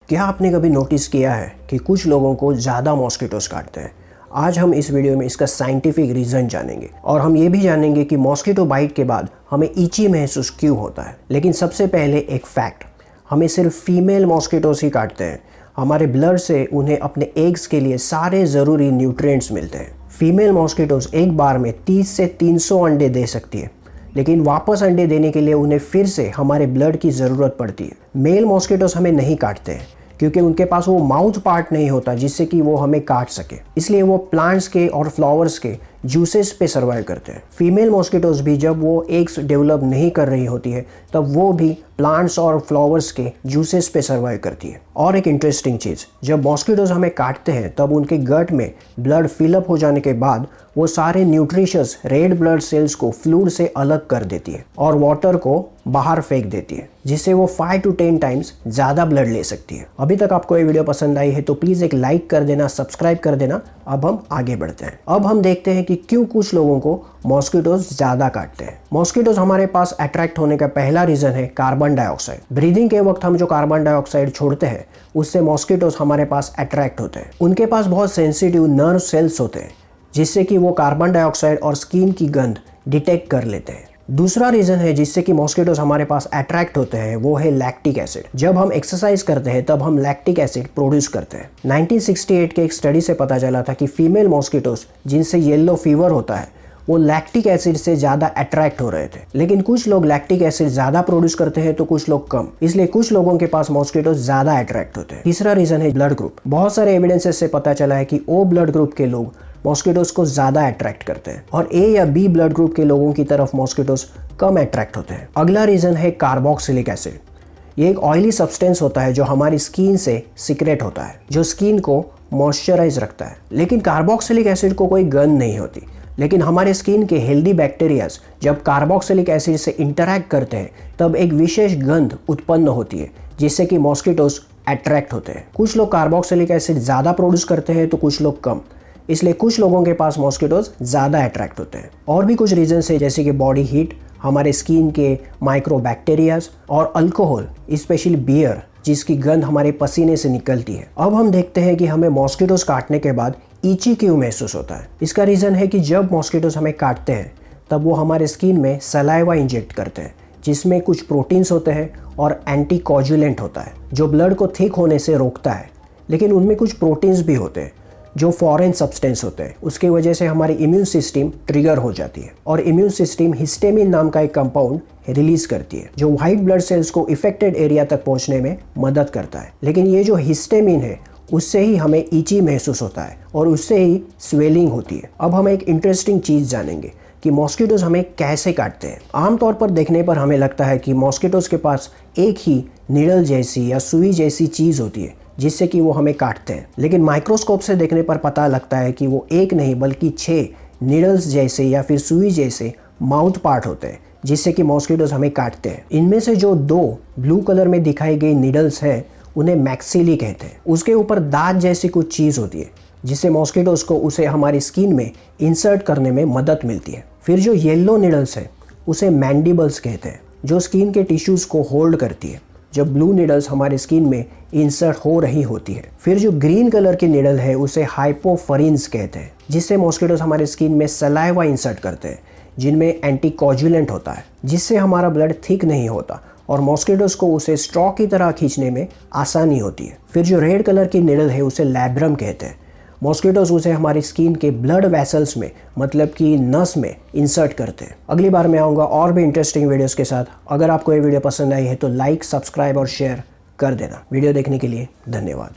क्या आपने कभी नोटिस किया है कि कुछ लोगों को ज़्यादा मॉस्किटोस काटते हैं? आज हम इस वीडियो में इसका साइंटिफिक रीज़न जानेंगे और हम ये भी जानेंगे कि मॉस्किटो बाइट के बाद हमें इची महसूस क्यों होता है। लेकिन सबसे पहले एक फैक्ट, हमें सिर्फ फीमेल मॉस्किटोस ही काटते हैं। हमारे ब्लड से उन्हें अपने एग्स के लिए सारे ज़रूरी न्यूट्रिएंट्स मिलते हैं। फीमेल मॉस्किटोस एक बार में 30 से 300 अंडे दे सकती है, लेकिन वापस अंडे देने के लिए उन्हें फिर से हमारे ब्लड की ज़रूरत पड़ती है। मेल मॉस्किटोस हमें नहीं काटते हैं क्योंकि उनके पास वो माउथ पार्ट नहीं होता जिससे कि वो हमें काट सके, इसलिए वो प्लांट्स के और फ्लावर्स के जूसेस पे सर्वाइव करते हैं। फीमेल मॉस्किटोस भी जब वो एग्स डेवलप नहीं कर रही होती है तब वो भी प्लांट्स और फ्लावर्स के जूसेस पे सर्वाइव करती है। और एक इंटरेस्टिंग चीज़, जब मॉस्किटोस हमें काटते हैं तब उनके गट में ब्लड फिलअप हो जाने के बाद वो सारे न्यूट्रिशियस रेड ब्लड सेल्स को फ्लूइड से अलग कर देती है और वाटर को बाहर फेंक देती है, जिससे वो 5 to 10 टाइम्स ज़्यादा ब्लड ले सकती है। अभी तक आपको ये वीडियो पसंद आई है तो प्लीज़ एक लाइक कर देना, सब्सक्राइब कर देना। अब हम आगे बढ़ते हैं। अब हम देखते हैं कि क्यों कुछ लोगों को मॉस्किटोस ज़्यादा काटते हैं। मॉस्किटोस हमारे पास अट्रैक्ट होने का पहला रीज़न है कार्बन डाइऑक्साइड। ब्रीदिंग के वक्त हम जो कार्बन डाइऑक्साइड छोड़ते हैं उससे मॉस्किटोस हमारे पास अट्रैक्ट होते हैं। उनके पास बहुत सेंसिटिव नर्व सेल्स होते हैं जिससे कि वो कार्बन डाइऑक्साइड और स्किन की गंध डिटेक्ट कर लेते हैं। दूसरा रीज़न है जिससे कि मॉस्किटोस हमारे पास अट्रैक्ट होते हैं, वो है लैक्टिक एसिड। जब हम एक्सरसाइज करते हैं तब हम लैक्टिक एसिड प्रोड्यूस करते हैं। 1968 के एक स्टडी से पता चला था कि फीमेल मॉस्किटोस जिनसे येलो फीवर होता है वो लैक्टिक एसिड से ज़्यादा अट्रैक्ट हो रहे थे। लेकिन कुछ लोग लैक्टिक एसिड ज़्यादा प्रोड्यूस करते हैं तो कुछ लोग कम, इसलिए कुछ लोगों के पास मॉस्किटोस ज़्यादा अट्रैक्ट होते हैं। तीसरा रीज़न है ब्लड ग्रुप। बहुत सारे एविडेंसेस से पता चला है कि ओ ब्लड ग्रुप के लोग मॉस्किटोस को ज़्यादा अट्रैक्ट करते हैं और ए या बी ब्लड ग्रुप के लोगों की तरफ मॉस्किटोस कम अट्रैक्ट होते हैं। अगला रीज़न है कार्बोक्सिलिक एसिड। ये एक ऑयली सब्सटेंस होता है जो हमारी स्किन से सीक्रेट होता है, जो स्किन को मॉइस्चराइज रखता है। लेकिन कार्बोक्सिलिक एसिड को कोई गंध नहीं होती, लेकिन हमारे स्किन के हेल्दी बैक्टीरियाज जब कार्बोक्सिलिक एसिड से इंटरैक्ट करते हैं तब एक विशेष गंध उत्पन्न होती है जिससे कि मॉस्किटोस अट्रैक्ट होते हैं। कुछ लोग कार्बोक्सिलिक एसिड ज़्यादा प्रोड्यूस करते हैं तो कुछ लोग कम, इसलिए कुछ लोगों के पास मॉस्किटोस ज़्यादा अट्रैक्ट होते हैं। और भी कुछ रीजंस है जैसे कि बॉडी हीट, हमारे स्किन के माइक्रोबैक्टीरियाज और अल्कोहल, स्पेशली बियर जिसकी गंध हमारे पसीने से निकलती है। अब हम देखते हैं कि हमें मॉस्किटोस काटने के बाद इची क्यों महसूस होता है। इसका रीज़न है कि जब मॉस्किटोस हमें काटते हैं तब वो हमारे स्किन में सलाइवा इंजेक्ट करते हैं जिसमें कुछ प्रोटीन्स होते हैं और एंटीकोजुलेंट होता है जो ब्लड को थिक होने से रोकता है। लेकिन उनमें कुछ प्रोटीन्स भी होते हैं जो फॉरेन सब्सटेंस होते हैं। उसकी वजह से हमारी इम्यून सिस्टम ट्रिगर हो जाती है और इम्यून सिस्टम हिस्टामिन नाम का एक कंपाउंड रिलीज करती है जो व्हाइट ब्लड सेल्स को इफेक्टेड एरिया तक पहुंचने में मदद करता है। लेकिन ये जो हिस्टामिन है उससे ही हमें इची महसूस होता है और उससे ही स्वेलिंग होती है। अब हम एक इंटरेस्टिंग चीज़ जानेंगे कि मॉस्किटोस हमें कैसे काटते हैं। आमतौर पर देखने पर हमें लगता है कि मॉस्किटोस के पास एक ही नीडल जैसी या सुई जैसी चीज़ होती है जिससे कि वो हमें काटते हैं, लेकिन माइक्रोस्कोप से देखने पर पता लगता है कि वो एक नहीं बल्कि 6 नीडल्स जैसे या फिर सुई जैसे माउथ पार्ट होते हैं जिससे कि मॉस्किटोस हमें काटते हैं। इनमें से जो 2 ब्लू कलर में दिखाई गई नीडल्स है उन्हें मैक्सिली कहते हैं। उसके ऊपर दांत जैसी कुछ चीज़ होती है जिससे मॉस्किटोस को उसे हमारी स्किन में इंसर्ट करने में मदद मिलती है। फिर जो येलो नीडल्स है उसे मैंडिबल्स कहते हैं जो स्किन के टिश्यूज़ को होल्ड करती है जब ब्लू नीडल्स हमारे स्किन में इंसर्ट हो रही होती है। फिर जो ग्रीन कलर की नीडल है उसे हाइपोफरिन्स कहते हैं जिससे मॉस्किटोस हमारे स्किन में सलाइवा इंसर्ट करते हैं जिनमें एंटीकोजुलेंट होता है जिससे हमारा ब्लड थिक नहीं होता और मॉस्किटोस को उसे स्ट्रॉ की तरह खींचने में आसानी होती है। फिर जो रेड कलर की नीडल है उसे लैब्रम कहते हैं। मॉस्किटोस उसे हमारी स्किन के ब्लड वेसल्स में, मतलब कि नस में इंसर्ट करते हैं। अगली बार मैं आऊँगा और भी इंटरेस्टिंग वीडियोस के साथ। अगर आपको ये वीडियो पसंद आई है तो लाइक, सब्सक्राइब और शेयर कर देना। वीडियो देखने के लिए धन्यवाद।